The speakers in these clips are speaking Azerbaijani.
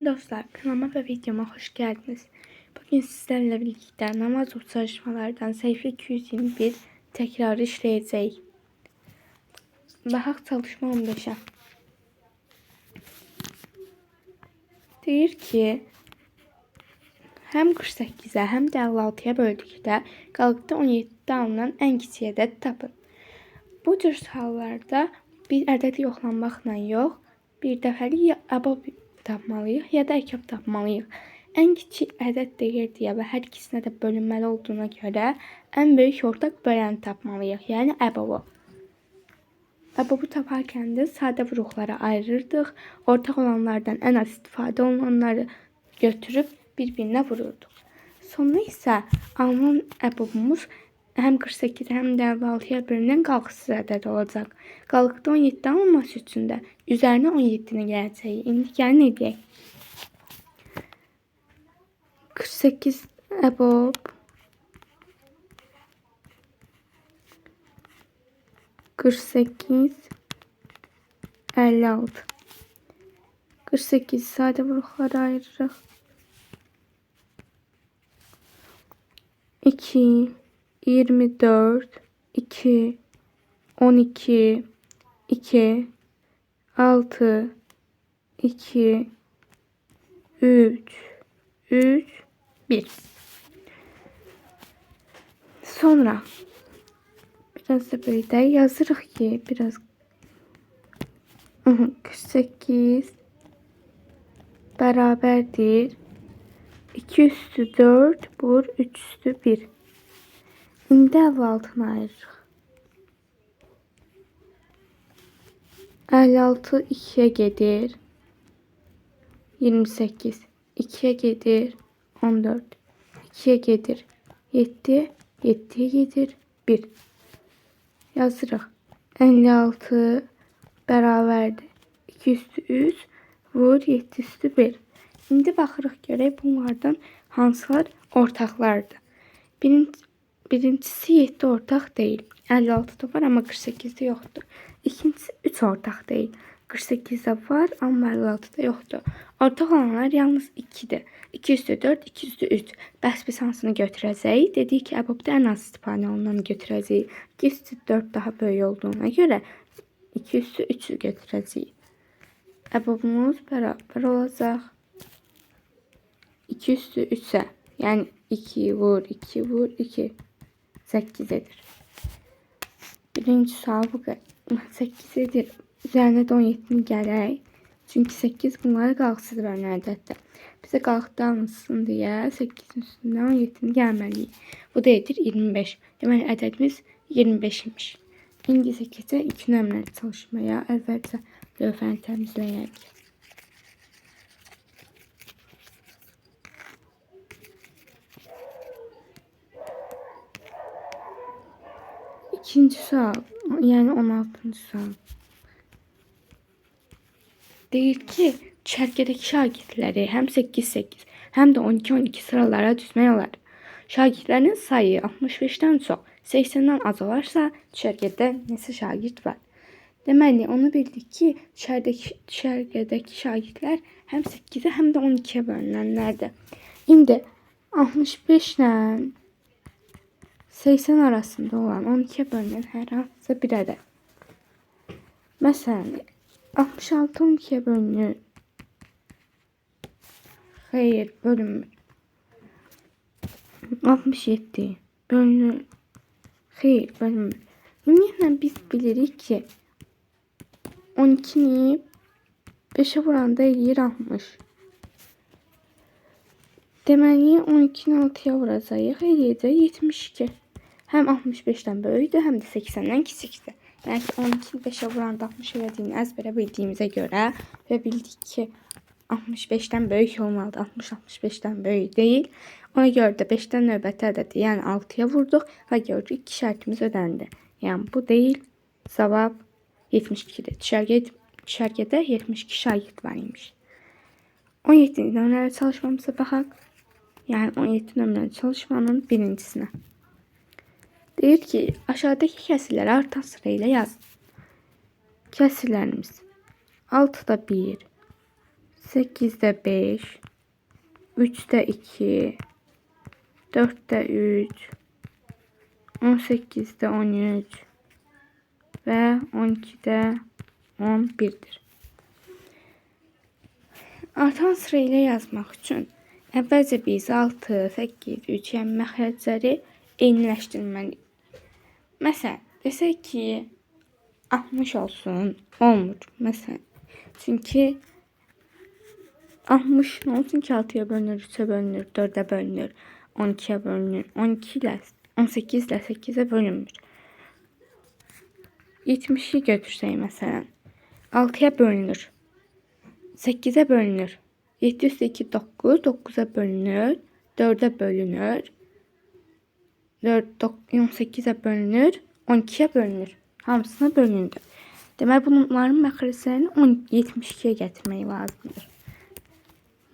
Dostlar, kanalıma ve videoma hoş geldiniz. Bugün sizlerle birlikte namaz çalışmalardan sayfa 221 tekrarı işleyeceğiz. Baxaq çalışma 15'e. Deyir ki, həm 48'ə, həm də 56'ya böldükdə qalıqda 17'də alınan ən kiçik ədəd tapın. Bu cür suallarda bir ədəd yoxlanmaqla yox, bir dəfəlik ya əbab tapmalıyıq, ya da əkab tapmalıyıq. Ən kiçik ədəd deyir deyə və hər ikisinə də bölünməli olduğuna görə ən böyük ortaq böləni tapmalıyıq, yəni əbabu. Əbabu taparkən də sadə vuruqlara ayırırdıq. Ortaq olanlardan ən az istifadə olunanları götürüb bir-birinə vururduq. Sonra isə alınan əbabumuz həm 48 həm də 56'ya bölünən qalqısız ədəd olacaq. Qalıqda 17 alınması üçün də üzərinə 17'ni gələcək. İndi gəlin edək. 48 əbab 48 56 48 sadə vuruqlara ayırırıq. 2 24 2 12 2 6 2 3 3 1. Sonra biraz da böyle yazırıq ki, biraz 48 bərabərdir 2 üstü 4 vur 3 üstü 1. İndi 56'nı ayırırıq. 56 2'ye gedir 28, 2'ye gedir 14, 2'ye gedir 7, 7'ye gedir 1. Yazırıq. 56 bərabərdir 2 üstü 3 vur 7 üstü 1. İndi baxırıq görək bunlardan hansılar ortaqlardır. Birincisi 7 ortaq deyil. 56'da var ama 48'de yoxdur. İkincisi 3 ortaq deyil. 48'de var ama 56'da yoxdur. Ortaq olanlar yalnız 2'dir. 2 üstü 4, 2 üstü 3. Bəs biz hansını götürəcəyik? Dedik ki, əbabda ən az istifadə olunanı götürəcəyik. 2 üstü 4 daha böyük olduğuna görə 2 üstü 3'ü götürəcəyik. Əbabımız bərabər olacaq 2 üstü 3'e. Yani 2 vur 2 vur 2. 8 edir. Birinci sual bu qədər. 8 edir. Üzerine de 17'ni gələk. Çünkü 8 bunları qalqısız bölünən ədəddir. Bizə qalıqda alınsın deyə 8'in üstündən 17'ni gəlməliyik. Bu da edir 25. Deməli ədədimiz 25 imiş. İndi isə keçək 2 nömrəli çalışmaya. Əvvəlcə lövhəni təmizləyək. İkinci sual, yani 16. sual. Deyir ki, çərkədəki şagirdləri həm 8-8, həm də 12-12 sıralara düzmək olar. Şagirdlərin sayı 65'dən çox, 80'dən az olarsa, çərkədə neçə şagird var? Deməli, onu bildik ki, çərkədəki şagirdlər həm 8'ə, həm də 12'yə bölünənlərdir. İndi 65 ilə 80 arasında olan 12'ye bölünən hər hansısa bir ədəd. Məsələn, 66 12'ye bölünür. Xeyr, bölünmür. 67 bölünür. Xeyr, bölünmür. Ümumiyyətlə biz bilirik ki, 12'ni 5'e vuranda eləyir 60. Deməli, 12'ni 6'ya vuracağıq, eləyəcək 72. Həm 65'dən böyükdür, həm də 80'dən kiçikdir. Yəni ki, 12'ni 5'e vuranda 60 elədiyini əzbərə bildiyimizə görə və bildik ki, 65'dən böyük olmalıdır. 60-65'dən böyük deyil. Ona görə də 5'dən növbəti ədədi, yəni 6'ya vurduq və gördük ki, şərtimiz ödəndi. Yəni bu deyil, cavab 72'dir. Düşərgədə 72 şagird var imiş. 17 nömrəli çalışmamıza baxaq. Yəni 17 nömrəli çalışmanın birincisine. Deyir ki, aşağıdakı kəsirləri artan sırayla yazın. Kəsirlərimiz 6'da 1, 8'də 5, 3'də 2, 4'də 3, 18'də 13 və 12'də 11'dir. Artan sıra ilə yazmaq üçün əvvəlcə biz 6, 8, 3 yəni məxrəcləri eyniləşdirməliyik. Məsələn, desək ki, 60 olsun, olmur. Məsələn, çünki 60 nə olsun ki 6'ya bölünür, 3'ə bölünür, 4'ə bölünür, 12'ye bölünür, 12 ilə 18 ilə 8'ə bölünmür. 70'i götürsək məsələn, 6'ya bölünür, 8'ə bölünür, 7 üstə 2 9, 9'a bölünür, 4'ə bölünür, 18'ə bölünür, 12'ye bölünür. Hamısına bölündü. Demək bunların məxrəclərini 72'ye gətirmək lazımdır.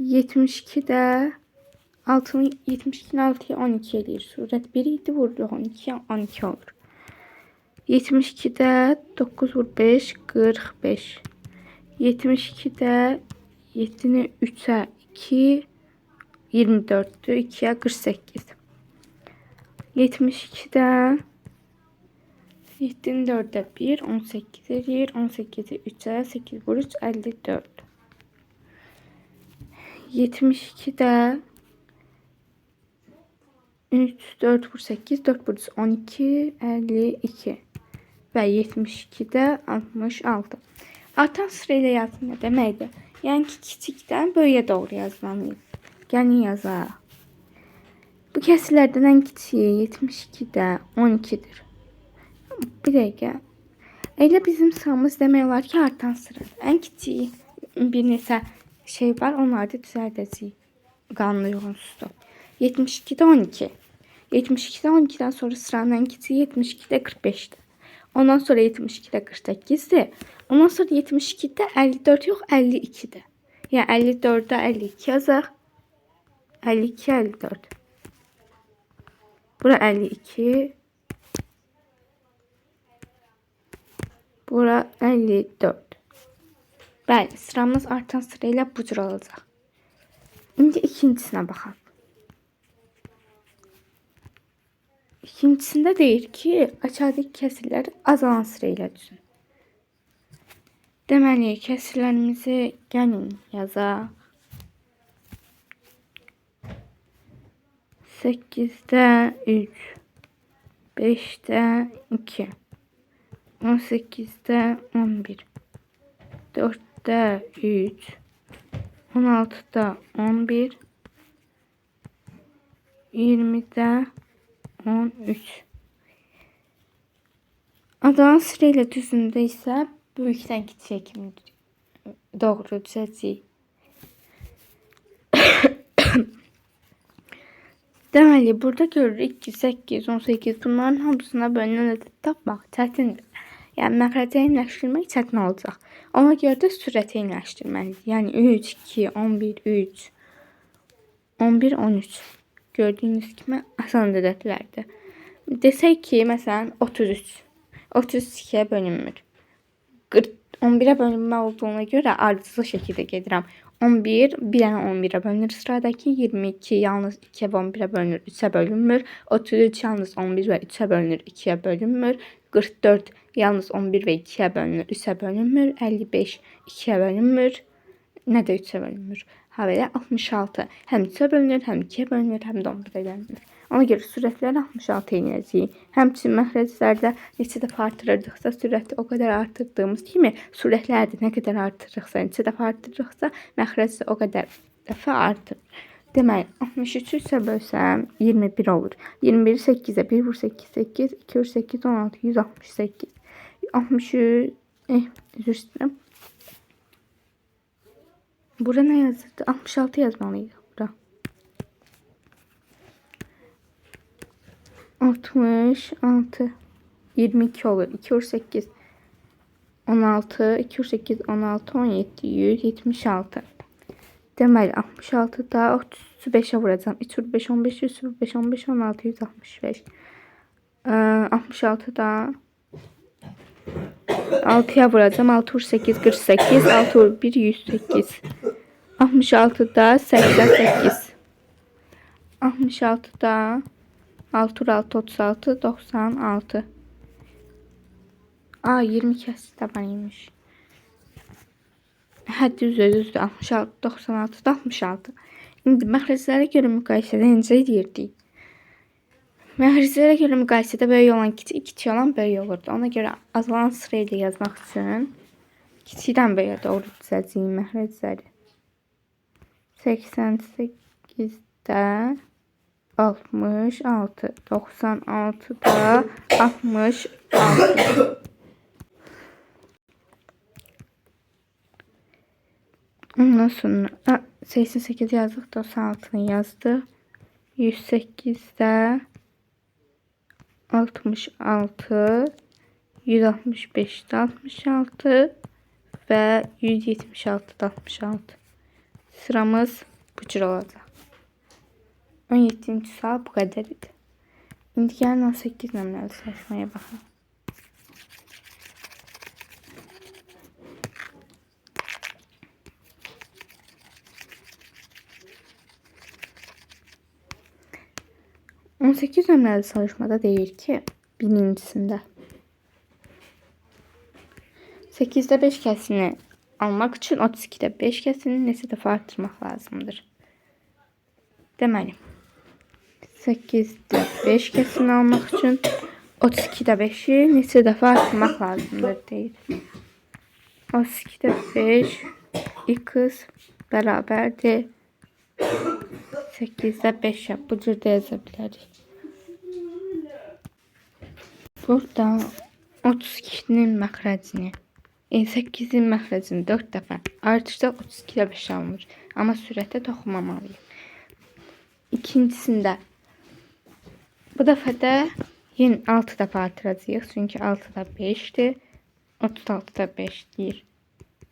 72'də 72'nin 6'ya 12 eləyir. Surət 1 idi, vurduq 12'ye 12 olur. 72'də 9 vur 5, 45. 72'də 7'ni 3'ə 2, 24'dür. 2'yə 48. 72'də 7'nin 4'ə 1, 18 eləyir. 18'i 3'ə 8 vur 3, 54. 72'də 3, 4 vur 8, 4 vur 12, 52 və 72'də 66. Artan sıra ilə yazım nə deməkdir? Yəni ki, kiçikdən böyüyə doğru yazmalıyıq. Gəlin yazaq. Bu kəsirlərdən ən kiçiyi 72'də 12'dir. Bir dəqiqə. Elə bizim sıramız demək olar ki, artan sıradır. Ən kiçiyi bir neçə şey var, onları da düzəldəcəyik. Qanuna uyğunsuzdur. 72'də 12. 72'də 12'dən sonra sıranın ən kiçiyi 72'də 45'dir. Ondan sonra 72'də 48'dir. Ondan sonra 72'də 54 yox 52'dir. Yəni 54'də 52 yazaq. 52, 54. Bura 52. Bura 54. Bəli, sıramız artan sırayla bu cür olacaq. İndi ikincisine baxaq. İkincisində deyir ki, aşağıdakı kəsirlər azalan sırayla düzün. Deməli, kəsirlərimizi gəlin yazaq. 8'də 3, 5'də 2, 18'də 11, 4'də 3, 16'da 11, 20'də 13. Azalan sırayla düzündə isə böyükdən kiçiyə kimi doğru düzəcəyik. Deməli, burada görürük ki, 8, 18 bunların hamısına bölünən ədəd tapmaq çətindir. Yəni, məxrəcə eyniləşdirmək çətin olacaq. Ona görə də sürətə eyniləşdirməliyik. Yəni, 3, 2, 11, 3, 11, 13. Gördüyünüz kimi asan ədədlərdir. Desək ki, məsələn, 33. 32'ye bölünmür. 11'e bölünmə olduğuna görə ardıcıl şəkildə gedirəm. 11, bir dənə 11'e bölünür. Sıradakı 22 yalnız 2'ye və 11'e bölünür. 3'e bölünmür. 33 yalnız 11 və 3'e bölünür. 2'ye bölünmür. 44 yalnız 11 və 2'ye bölünür. 3'e bölünmür. 55 2'ye bölünmür. Nə də 3'e bölünmür. Ha belə 66 həm 3'e bölünür, həm 2'ye bölünür, həm də 11'e bölünür. Ona görə sürətləri 66 eləyəcəyik. Həmçinin məxrəclərdə neçə dəfə artırırdıqsa sürəti o qədər artırdığımız kimi sürətləri də nə qədər artırırıqsa, neçə dəfə artırırıqsa məxrəc də o qədər dəfə artır. Demək 63 3'ə bölsəm 21 olur. 21 8'ə 1 vur 8 8 2 vur 8 16 168. 63 üzr istəyirəm. Bura nə yazırdı? 66 yazmalıyıq bura. 66 22 olur. 2 vur 8 16 2 vur 8 16 17 176. Deməli 66'da 33'ü 5'e vuracağım. 3 vur 5 15 100 vur 5 15 16 165. 66'da 6'ya vuracağım. 6 vur 8 48 6 vur 1 108. 66'da 88. 66'da 6 6 36 96. 20 kəsri də var imiş. Düzdür. 66 96 da 66. İndi məxrəclərə görə müqayisədə necə edirdik? Məxrəclərə görə müqayisədə böyük olan kiçik olan böyük olurdu. Ona görə azalan sırayla yazmaq üçün kiçikdən böyüyə doğru düzəltəcəyik məxrəcləri. 88'də 66, 96'da 66. Ondan sonra 88 yazdık, 96'ını yazdık. 108'də 66, 165'də 66 ve 176'da 66. Sıramız bu cür olacaq. 17. sual bu qədər idi. İndi gəlin 18 nömrəli çalışmaya baxın. On 18 nömrəli çalışmada deyir ki, birincisində 8'də 5 kəsini almaq üçün 32'də 5 kəsini neçə dəfə artırmaq lazımdır? Deməli, 8'də 5 kəsini almaq üçün 32'də 5'i neçə dəfə artırmaq lazımdır deyir. 32'də 5 x bərabərdir 8'də 5'e. Bu cür də yaza bilərik. Burada 32'nin məxrəcini 8'in məxrəcini 4 dəfə artırsa 32'də 5 alınır. Amma sürətə toxunmamalıyıq. İkincisində bu dəfə də yenə 6 dəfə artıracağıq. Çünki 6'da 5'dir. 36'da 5 deyir.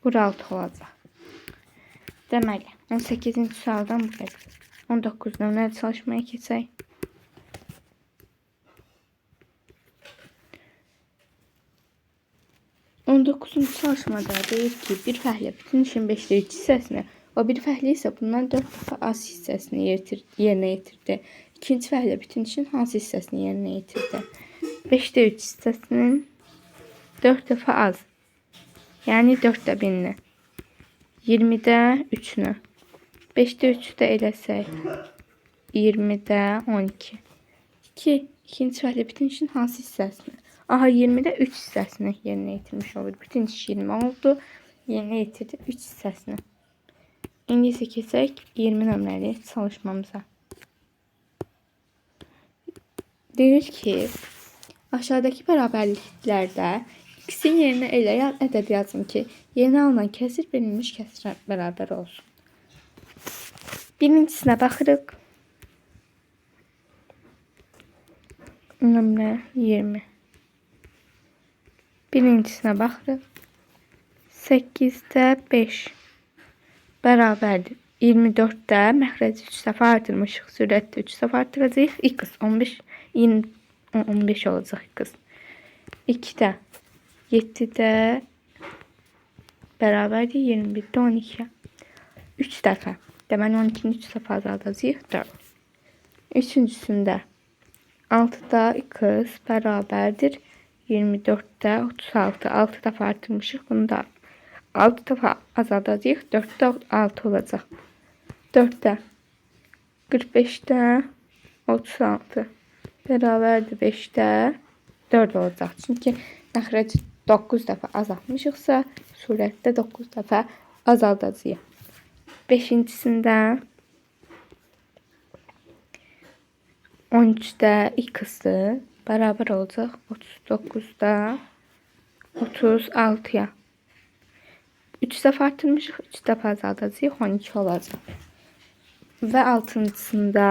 Bura 6 olacaq. Deməli, 18-ci sualdan bu qədər. 19 nömrəli çalışmaya keçək. On 9-cu çalışmada deyir ki, bir fəhlə bütün işin 5'də 3 hissəsini, o bir fəhlə isə bundan 4 dəfə az hissəsini yerinə yetirdi. İkinci fəhlə bütün işin hansı hissəsini yerinə yetirdi? 5'də 3 hissəsinin 4 dəfə az. Yəni 4'də 1'ni. 20'də 3'ünü. 5'də 3'ü də eləsək. 20'də 12. 2. İkinci fəhlə bütün işin hansı hissəsini? 20'də 3 hissəsini yerinə yetirmiş olur. Bütün iş 20 oldu. Yerinə yetirdi 3 hissəsini. İndi isə keçək 20 nömrəli çalışmamıza. Deyir ki, aşağıdakı bərabərliklərdə x'in yerinə elə ədəd yazın ki, yerinə alınan kəsir verilmiş kəsirə bərabər olsun. Birincisinə baxırıq. Nömrə 20. Birincisinə baxırıq. 8'də 5 bərabərdir. 24'də məxrəci 3 dəfə artırmışıq. Sürətdə 3 dəfə artıracağıq. X 15 olacaq x. 2'də 7'də bərabərdir. 21'də 12'yə. 3 dəfə. Deməli 12'ni 3 dəfə azaldacağıq. 4. Üçüncüsündə 6'da x bərabərdir. 24'də 36. 6 dəfə artırmışıq. Bunu da 6 dəfə azaldacağıq. 4'də 6 olacaq. 4'də 45'də 36 bərabərdir 5'də 4 olacaq. Çünki məxrəci 9 dəfə azaltmışıqsa, surətdə 9 dəfə azaldacağıq. 5-incisində 13'də x-dır. Bərabər olacaq 39'da 36'ya. 3 dəfə artırmışıq, 3 dəfə azaldacağıq, 12 olacaq. Və 6-cısında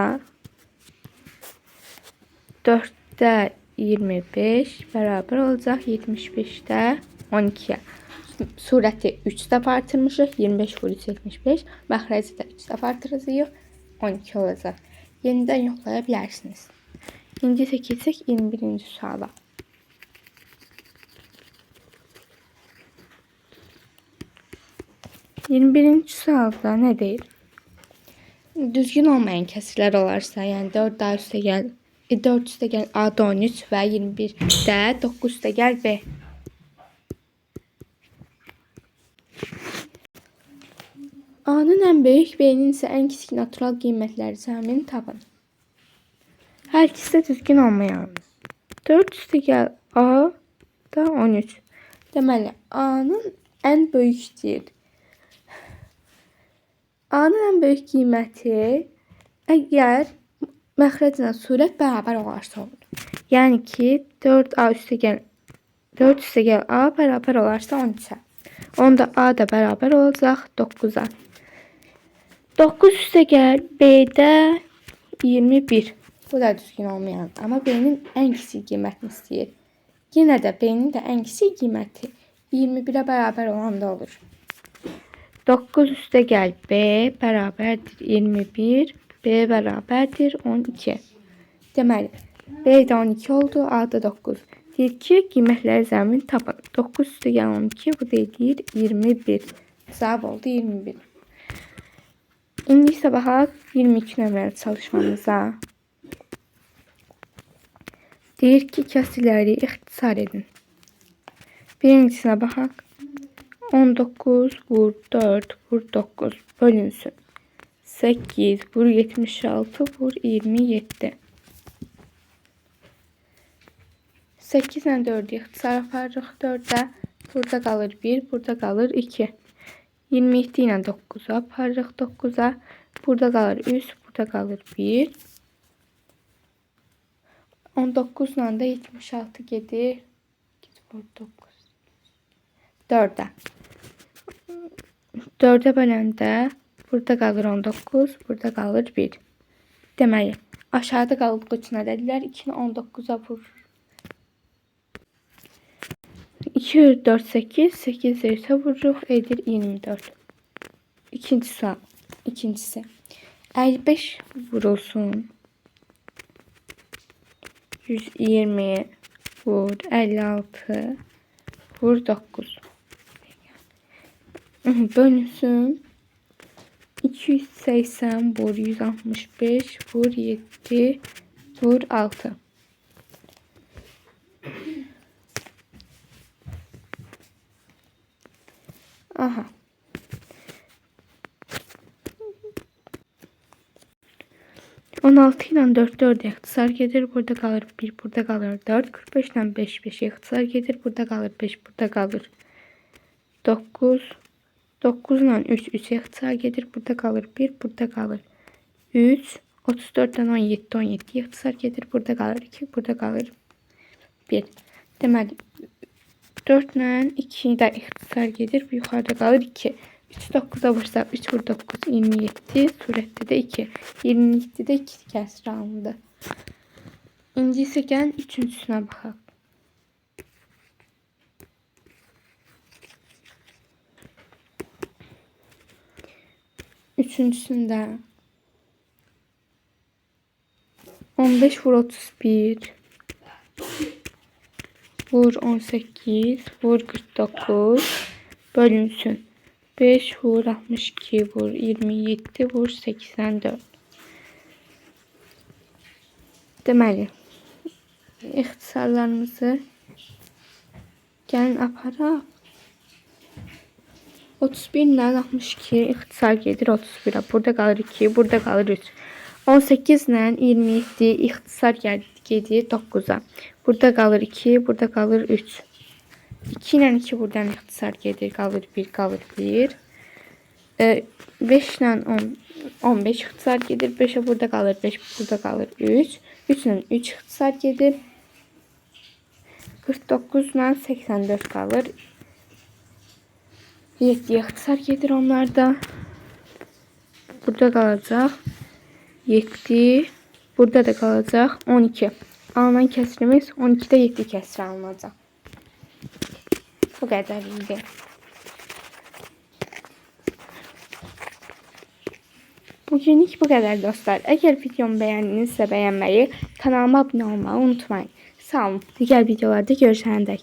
4'də 25 bərabər olacaq 75'də 12'yə. Surəti 3 dəfə artırmışıq, 25 bölü 75. Məxrəci də 3 dəfə artıracağıq, 12 olacaq. Yenidən yoxlaya bilərsiniz. İndi isə keçək 21-ci suala. 21-ci sualda nə deyir? Düzgün olmayan kəsirlər olarsa, yəni 4A üstəgəl 4 üstəgəl A-da 13 və 21-də 9 üstəgəl B. A-nın ən böyük, B-nin isə ən kiçik natural qiymətləri cəmini tapın. Hər ikisi də düzgün olmayan. 4 üstəgəl A-da 13. Deməli, A-nın ən böyük deyir. A-nın ən böyük qiyməti əgər məxrəclə surət bərabər olarsa olur. Yəni ki, 4A üstəgəl 4 üstəgəl A bərabər olarsa 13-ə. Onda A da bərabər olacaq 9-a. 9 üstəgəl B-də 21. Bu da düzgün olmayan. Amma B-nin ən kiçik qiymətini istəyir. Yenə də B-nin də ən kiçik qiyməti 21-ə bərabər olanda olur. 9 üstəgəl B bərabərdir 21. B bərabərdir 12. Deməli, B də 12 oldu, A da 9. Deyir ki, qiymətləri zəmin tapın. 9 üstəgəl 12, bu da edir 21. Cavab oldu 21. İndi isə baxaq 22 nömrəli çalışmamıza. Deyir ki, kəsirləri ixtisar edin. Birincisinə baxaq. 19 vur 4 vur 9 bölünsün. 8 vur 76 vur 27. 8 ilə 4'ü ixtisar aparırıq 4'ə. Burada qalır 1, burada qalır 2. 27 ilə 9'u aparırıq 9'a. Burada qalır 3, burada qalır 1. 19 ilə də 76 gedir. 4'ə. 4'ə böləndə burada qalır 19, burada qalır 1. Deməli, aşağıda qaldığı üçün ədədlər 2-ni 19'a vurur. 2 vur 4 8, 8 isə vururuq, edir 24. İkinci sual. İkincisi. 55 vurulsun. 120 vur 56 vur 9. Bölünsün. 280 vur 165 vur 7 vur 6. Aha. On 6 ilə 4 4'e ixtisar gedir. Burada qalır 1, burada qalır 4. 45 ilə 5 5'e ixtisar gedir. Burada qalır 5, burada qalır 9. 9 ilə 3 3'e ixtisar gedir. Burada qalır 1, burada qalır 3. 34'dən 17 17'ye ixtisar gedir. Burada qalır 2, burada qalır 1. Deməli 4 ilə 2 də ixtisar gedir. Yuxarıda qalır 2. 3 9'a vursaq 3 vur 9 27. Surətdə də 2. 27'də 2 kəsir alındı. İndi isə gəlin üçüncüsünə baxaq. Üçüncüsündə 15 vur 31 vur 18 vur 49 bölünsün. 5 vur 62 vur 27 vur 84. Deməli, ixtisarlarımızı gəlin aparaq. 31 ilə 62 ixtisar gedir 31'ə. Burada qalır 2, burada qalır 3. 18 ilə 27 ixtisar gedir 9'a. Burada qalır 2, burada qalır 3. 2 ilə 2 buradan ixtisar gedir, qalır 1, qalır 1. 5 ilə 15 ixtisar gedir, 5'e burada qalır 5, burada qalır 3. 3 ilə 3 ixtisar gedir. 49 ilə 84 qalır. 7'ye ixtisar gedir onlarda. Burada qalacaq 7. Burada da qalacaq 12. Alınan kəsirimiz 12'də 7 kəsir alınacaq. Bu qədər idi. Bugünlük bu qədər dostlar. Əgər videomu bəyəndinizsə bəyənməyi, kanalıma abunə olmağı unutmayın. Sağ olun. Digər videolarda görüşəndə.